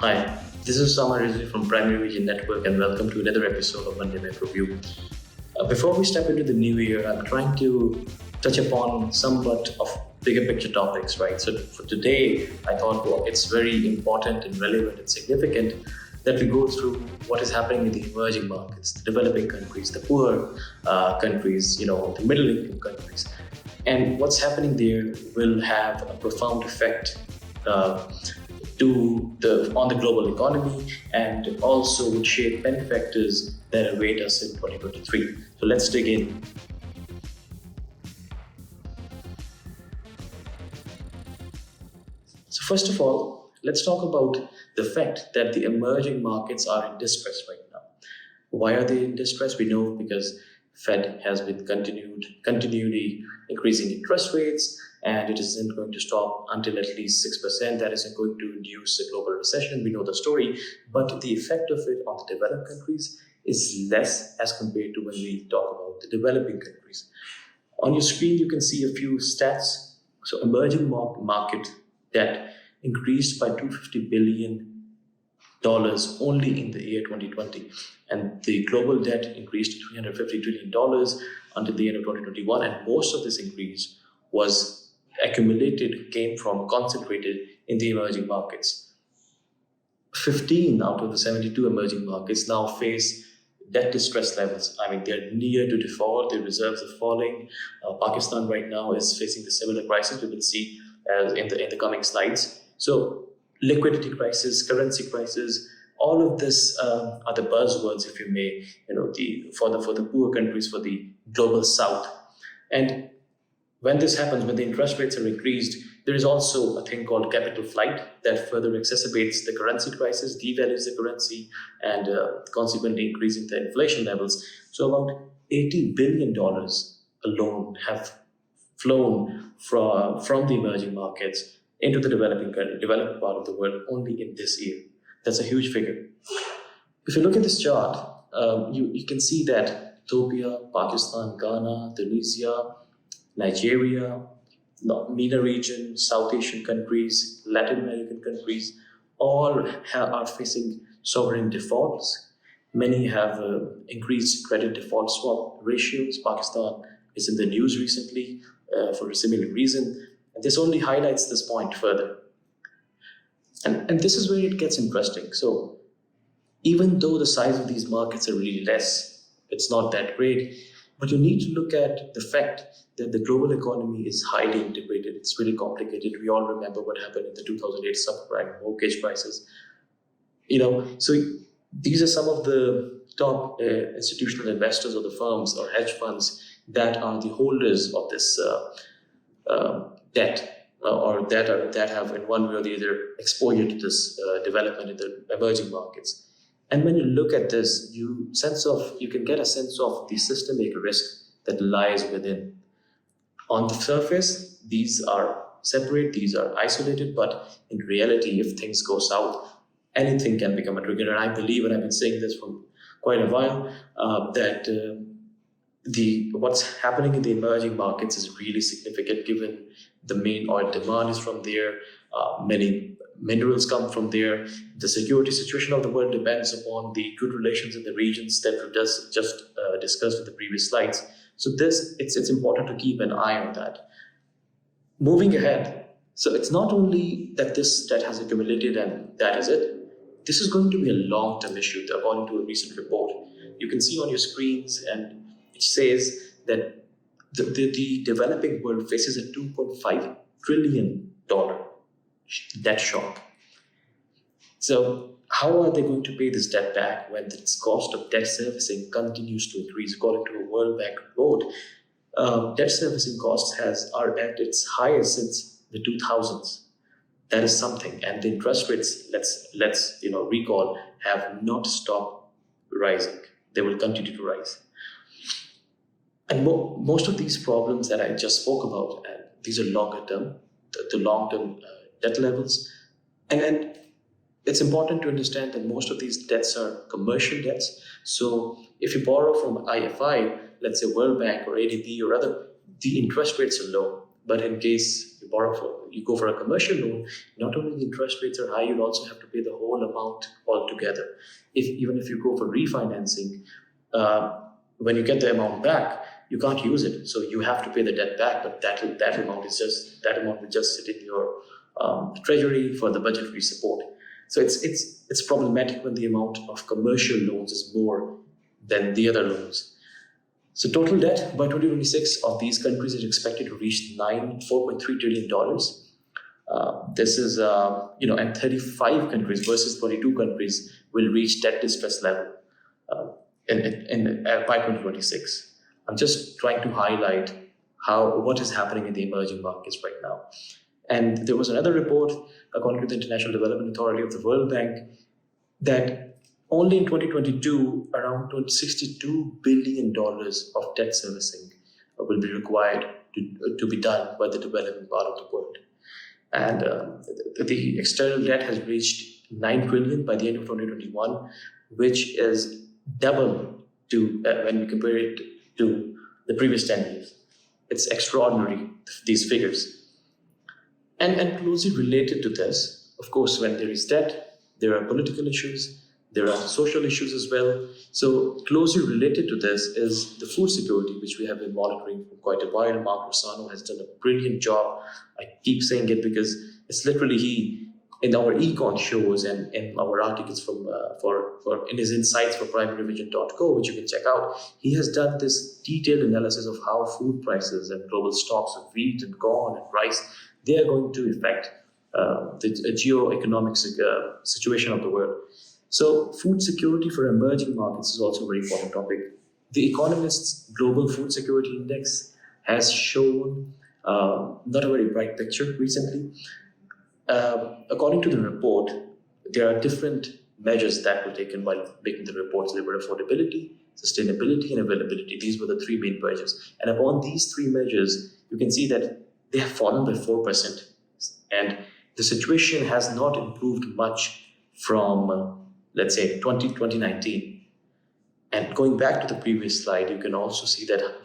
Hi, this is Osama Rizvi from Primary Region Network, and welcome to another episode of Monday Night Review. Before we step into the new year, I'm trying to touch upon somewhat of bigger picture topics, right? So for today, I thought it's very important and relevant and significant that we go through what is happening in the emerging markets, the developing countries, the poor countries, the middle income countries. And what's happening there will have a profound effect uh, on the global economy, and also would shape many factors that await us in 2023. So let's dig in. So first of all, let's talk about the fact that the emerging markets are in distress right now. Why are they in distress? We know because Fed has been continually increasing interest rates, and it isn't going to stop until at least 6%. That isn't going to induce a global recession. We know the story, but the effect of it on the developed countries is less as compared to when we talk about the developing countries. On your screen, you can see a few stats. So, emerging market debt increased by $250 billion only in the year 2020, and the global debt increased to $350 trillion until the end of 2021, and most of this increase was concentrated in the emerging markets. 15 out of the 72 emerging markets now face debt distress levels. I mean, they're near to default, their reserves are falling. Pakistan right now is facing the similar crisis we will see in the coming slides. So, liquidity crisis, currency crisis, all of this are the buzzwords, if you may, for the poor countries, for the global south. And when this happens, when the interest rates are increased, there is also a thing called capital flight that further exacerbates the currency crisis, devalues the currency, and consequently increasing the inflation levels. So about $80 billion alone have flown from the emerging markets into the developed part of the world only in this year. That's a huge figure. If you look at this chart, you can see that Ethiopia, Pakistan, Ghana, Tunisia, Nigeria, MENA region, South Asian countries, Latin American countries, all are facing sovereign defaults. Many have increased credit default swap ratios. Pakistan is in the news recently for a similar reason. And this only highlights this point further. And this is where it gets interesting. So even though the size of these markets are really less, it's not that great, but you need to look at the fact that the global economy is highly integrated. It's really complicated. We all remember what happened in the 2008 subprime mortgage crisis. So these are some of the top institutional investors or the firms or hedge funds that are the holders of this debt, or that have in one way or the other exposure to this development in the emerging markets. And when you look at this, you can get a sense of the systemic risk that lies within. On the surface, these are separate, these are isolated, but in reality, if things go south, anything can become a trigger. And I believe, and I've been saying this for quite a while, that what's happening in the emerging markets is really significant, given the main oil demand is from there. Many minerals come from there. The security situation of the world depends upon the good relations in the regions that we just discussed in the previous slides. So it's important to keep an eye on that. Moving ahead, so it's not only that this debt has accumulated and that is it. This is going to be a long-term issue, according to a recent report. You can see on your screens, and it says that the developing world faces a $2.5 trillion debt shock. So how are they going to pay this debt back when the cost of debt servicing continues to increase? According to a World Bank report, debt servicing costs are at its highest since the 2000s. That is something, and the interest rates, let's recall, have not stopped rising. They will continue to rise. And most of these problems that I just spoke about, and these are longer term, the long-term debt levels. And it's important to understand that most of these debts are commercial debts. So if you borrow from IFI, let's say World Bank or ADB or other, the interest rates are low. But in case you you go for a commercial loan, not only the interest rates are high, you'll also have to pay the whole amount altogether. Even if you go for refinancing, when you get the amount back, you can't use it, so you have to pay the debt back. But that amount will just sit in your treasury for the budgetary support. So it's problematic when the amount of commercial loans is more than the other loans. So total debt by 2026 of these countries is expected to reach $4.3 trillion. This is, and 35 countries versus 22 countries will reach debt distress level by 2026. I'm just trying to highlight what is happening in the emerging markets right now. And there was another report, according to the International Development Authority of the World Bank, that only in 2022, around $62 billion of debt servicing will be required to be done by the developing part of the world. And the external debt has reached $9 trillion by the end of 2021, which is double to when we compare it to the previous 10 years. It's extraordinary, these figures. And closely related to this, of course, when there is debt, there are political issues, there are social issues as well. So closely related to this is the food security, which we have been monitoring for quite a while. Mark Rossano has done a brilliant job. I keep saying it because it's literally he, in our econ shows and in our articles in his insights for primaryvision.co, which you can check out, he has done this detailed analysis of how food prices and global stocks of wheat and corn and rice, they are going to affect the geo-economic situation of the world. So food security for emerging markets is also a very important topic. The Economist's Global Food Security Index has shown not a very bright picture recently. According to the report, there are different measures that were taken while making the reports. There were affordability, sustainability, and availability. These were the three main measures. And upon these three measures, you can see that they have fallen by 4%. And the situation has not improved much from, let's say, 2019. And going back to the previous slide, you can also see that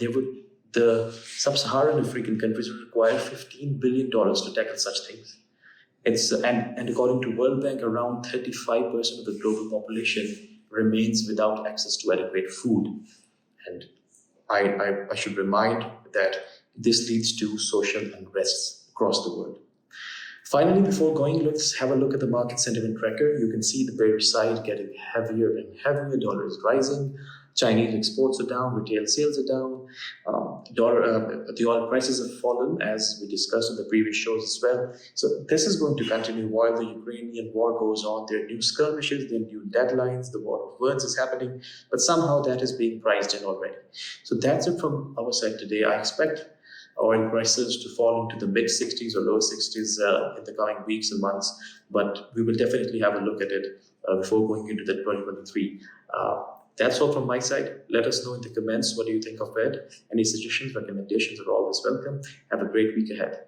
the sub-Saharan African countries would require $15 billion to tackle such things. And according to World Bank, around 35% of the global population remains without access to adequate food. And I should remind that this leads to social unrests across the world. Finally, before going, let's have a look at the market sentiment tracker. You can see the bearish side getting heavier and heavier. Dollar is rising. Chinese exports are down. Retail sales are down. The oil prices have fallen, as we discussed in the previous shows as well. So this is going to continue while the Ukrainian war goes on. There are new skirmishes, there are new deadlines. The war of words is happening, but somehow that is being priced in already. So that's it from our side today. I expect oil prices to fall into the mid-60s or low 60s in the coming weeks and months, but we will definitely have a look at it before going into the 2023. That's all from my side. Let us know in the comments what do you think of it. Any suggestions, recommendations are always welcome. Have a great week ahead.